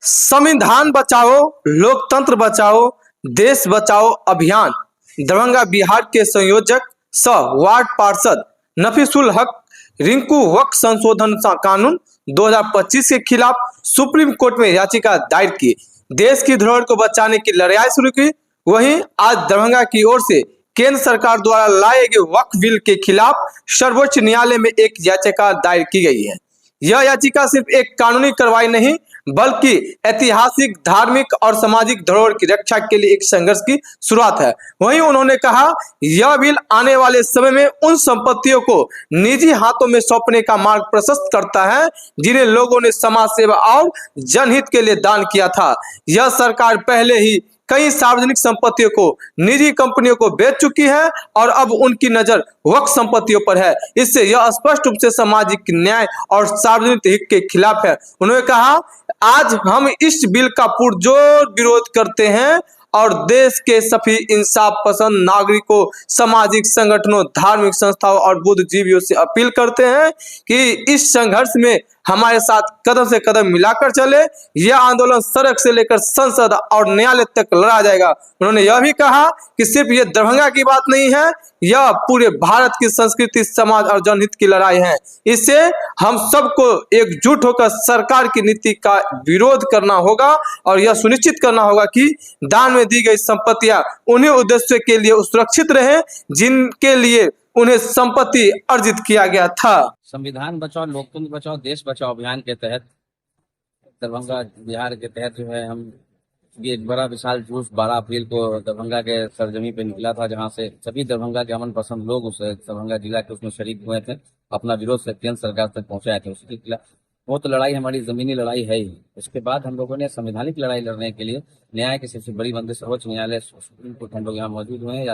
संविधान बचाओ, लोकतंत्र बचाओ, देश बचाओ अभियान दरभंगा बिहार के संयोजक सह वार्ड पार्षद नफीसुल हक रिंकू वक्फ संशोधन कानून 2025 के खिलाफ सुप्रीम कोर्ट में याचिका दायर की। देश की धरोहर को बचाने की लड़ाई शुरू की। वहीं आज दरभंगा की ओर से केंद्र सरकार द्वारा लाए गए वक्फ बिल के खिलाफ सर्वोच्च न्यायालय में एक याचिका दायर की गई है। यह याचिका सिर्फ एक कानूनी कार्रवाई नहीं बल्कि ऐतिहासिक, धार्मिक और सामाजिक धरोहर की रक्षा के लिए एक संघर्ष की शुरुआत है। वहीं उन्होंने कहा, यह बिल आने वाले समय में उन संपत्तियों को निजी हाथों में सौंपने का मार्ग प्रशस्त करता है जिन्हें लोगों ने समाज सेवा और जनहित के लिए दान किया था। यह सरकार पहले ही कई सार्वजनिक संपत्तियों को निजी कंपनियों को बेच चुकी है और अब उनकी नजर वक्फ संपत्तियों पर है। इससे यह स्पष्ट रूप से सामाजिक न्याय और सार्वजनिक हित के खिलाफ है। उन्होंने कहा, आज हम इस बिल का पुरजोर विरोध करते हैं और देश के सभी इंसाफ पसंद नागरिकों, सामाजिक संगठनों, धार्मिक संस्थाओं और बुद्धिजीवियों से अपील करते हैं कि इस संघर्ष में हमारे साथ कदम से कदम मिलाकर चले। यह आंदोलन सड़क से लेकर संसद और न्यायालय तक लड़ा जाएगा। उन्होंने यह भी कहा कि सिर्फ ये दरभंगा की बात नहीं है, यह पूरे भारत की संस्कृति, समाज और जनहित की लड़ाई है। इससे हम सबको एकजुट होकर सरकार की नीति का विरोध करना होगा और यह सुनिश्चित करना होगा कि दान में दी गई संपत्तियां उन्हीं उद्देश्यों के लिए सुरक्षित रहे जिनके लिए उन्हें संपत्ति अर्जित किया गया था। संविधान बचाओ, लोकतंत्र बचाओ, देश बचाओ अभियान के तहत दरभंगा बिहार के तहत जो है हम ये एक बड़ा विशाल जुलूस 12 अप्रैल को दरभंगा के सरजमी पे निकला था, जहां से सभी दरभंगा के अमन पसंद लोग उस दरभंगा जिला के उसमें शरीक हुए थे, अपना विरोध से केंद्र सरकार तक पहुंचाए थे। उसके खिलाफ वो तो लड़ाई हमारी जमीनी लड़ाई है ही। उसके बाद हम लोगों ने संवैधानिक लड़ाई लड़ने के लिए न्याय की सबसे बड़ी मंदिर सर्वोच्च न्यायालय सुप्रीम कोर्ट हम लोग यहाँ मौजूद हुए हैं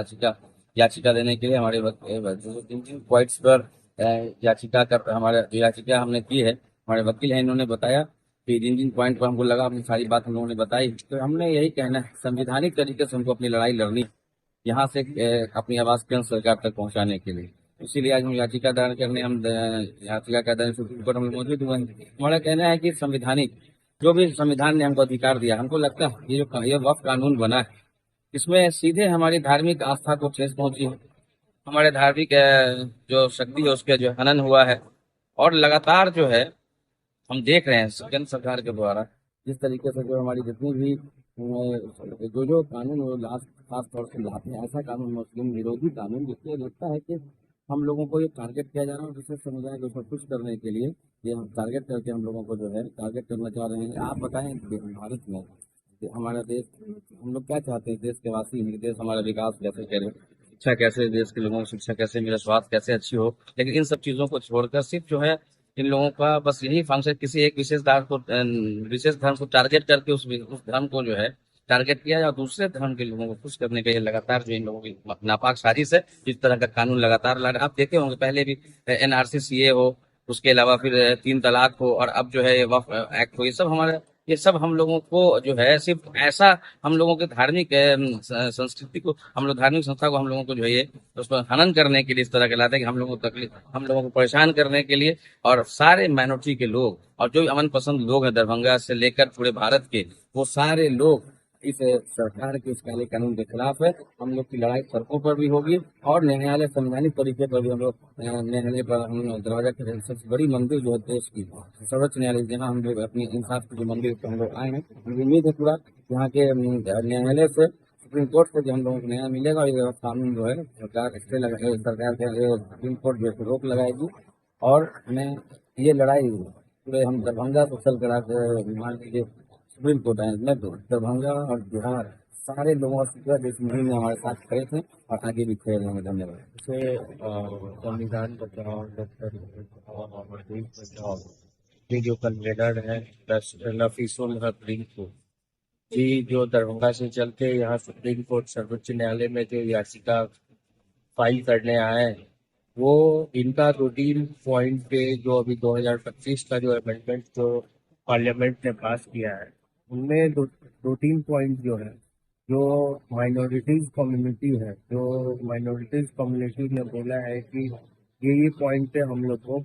याचिका देने के लिए। हमारे जिन पॉइंट्स पर याचिका हमने की है, हमारे वकील हैं, इन्होंने बताया कि जिन पॉइंट पर हमको लगा अपनी सारी बात हम लोगों ने बताई। तो हमने यही कहना है, संवैधानिक तरीके से हमको अपनी लड़ाई लड़नी, यहाँ से अपनी आवाज केंद्र सरकार तक पहुंचाने के लिए। इसीलिए आज हम याचिका दायर करने याचिका का दायर सुप्रीम कोर्ट में मौजूद हुए हैं। हमारा कहना है कि संवैधानिक जो भी संविधान ने हमको अधिकार दिया, हमको लगता है ये वक्फ कानून बना है, इसमें सीधे हमारी धार्मिक आस्था को ठेस पहुंची है। हमारे धार्मिक जो शक्ति है उसके जो हनन हुआ है और लगातार जो है हम देख रहे हैं केंद्र सरकार के द्वारा जिस तरीके से जो हमारी जितनी भी जो कानून वो खास तौर से लाते हैं, ऐसा कानून, मुस्लिम विरोधी कानून, जिससे लगता है कि हम लोगों को ये टारगेट किया जा रहा है। दूसरे समुदाय को उसमें खुश करने के लिए ये हम टारगेट करके हम लोगों को जो है टारगेट करना चाह रहे हैं। आप बताएं, भारत में हमारा देश, हम लोग क्या चाहते हैं, देश के वासी हैं, देश हमारा विकास कैसे करे, शिक्षा कैसे, देश के लोगों को शिक्षा कैसे मिले, स्वास्थ्य कैसे अच्छी हो। लेकिन इन सब चीज़ों को छोड़कर सिर्फ जो है इन लोगों का बस यही फंक्शन, किसी एक विशेष धर्म को टारगेट करके उस धर्म को जो है टारगेट किया और दूसरे धर्म के लोगों को खुश करने के लिए लगातार जो इन लोगों की नापाक साजिश है। इस तरह का कानून लगातार आप देखे होंगे, पहले भी NRC CA हो, उसके अलावा फिर 3 तलाक हो और अब जो है ये वक्फ एक्ट हो। ये सब हम लोगों को जो है सिर्फ ऐसा हम लोगों के धार्मिक संस्कृति को, हम लोग धार्मिक संस्था को हम लोगों को जो है ये उस पर हनन करने के लिए इस तरह के लाते हैं कि हम लोगों को तकलीफ, हम लोगों को परेशान करने के लिए। और सारे माइनॉरिटी के लोग और जो भी अमन पसंद लोग हैं दरभंगा से लेकर पूरे भारत के, वो सारे लोग इस सरकार के इस काले कानून के खिलाफ है। हम लोग की लड़ाई सड़कों पर भी होगी और न्यायालय, संवैधानिक तरीके पर भी हम लोग न्यायालय पर हम दरवाजा की सबसे बड़ी मंदिर जो है देश की सर्वोच्च न्यायालय, जहाँ हम लोग अपनी इंसाफ की जो मंदिर पर हम लोग आए हैं, मुझे उम्मीद है पूरा यहाँ के न्यायालय से, सुप्रीम कोर्ट से जो हम लोगों को न्याय मिलेगा और ये कानून जो है सरकार के सुप्रीम कोर्ट जो रोक लगाएगी और हमें ये लड़ाई पूरे हम दरभंगा को चल कर मान लीजिए सुप्रीम कोर्ट आए में दरभंगा और बिहार सारे लोगों का देश मुहिम में हमारे साथ खड़े थे और आगे भी खड़े रहेंगे। धन्यवाद। संविधान बचाओ, लोकतंत्र बचाओ, देश बचाओ ये जो कन्वेनर है नफीसुल हक रिंकू जी, जो दरभंगा से चलते यहाँ सुप्रीम कोर्ट सर्वोच्च न्यायालय में जो याचिका फाइल करने आए हैं, वो इनका रूटीन पॉइंट पे जो अभी 2025 का जो अमेंडमेंट जो पार्लियामेंट ने पास किया है, उनमें दो तीन पॉइंट जो है, जो माइनॉरिटीज कम्युनिटी है, जो माइनॉरिटीज कम्युनिटी ने बोला है कि ये पॉइंट पे हम लोग को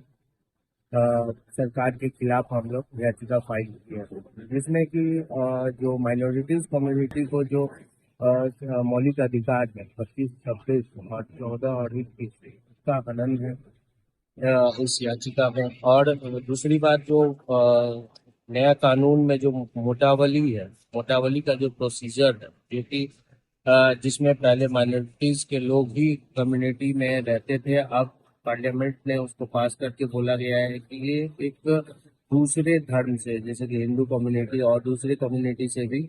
सरकार के खिलाफ हम लोग याचिका फाइल किए हैं, जिसमें कि जो माइनॉरिटीज कम्युनिटी को जो मौलिक अधिकार है 25, 26 और 14 और 21 का हनन है इस याचिका में। और दूसरी बात, जो नया कानून में जो मोटावली है, मोटावली का जो प्रोसीजर है, जो कि जिसमें पहले माइनॉरिटीज के लोग ही कम्युनिटी में रहते थे, अब पार्लियामेंट ने उसको पास करके बोला गया है कि ये एक दूसरे धर्म से, जैसे कि हिंदू कम्युनिटी और दूसरे कम्युनिटी से भी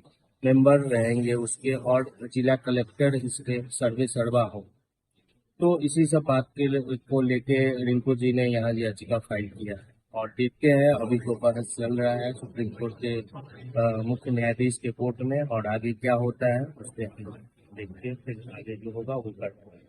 मेंबर रहेंगे उसके, और जिला कलेक्टर इसके सर्वे सर्वा हो। तो इसी सब बात को लेके रिंकू जी ने यहाँ याचिका फाइल किया है, और देखते हैं अभी तो बहस चल रहा है सुप्रीम कोर्ट के मुख्य न्यायाधीश के कोर्ट में, और आगे क्या होता है उससे हम देखते हैं, फिर आगे जो होगा वो करते हैं।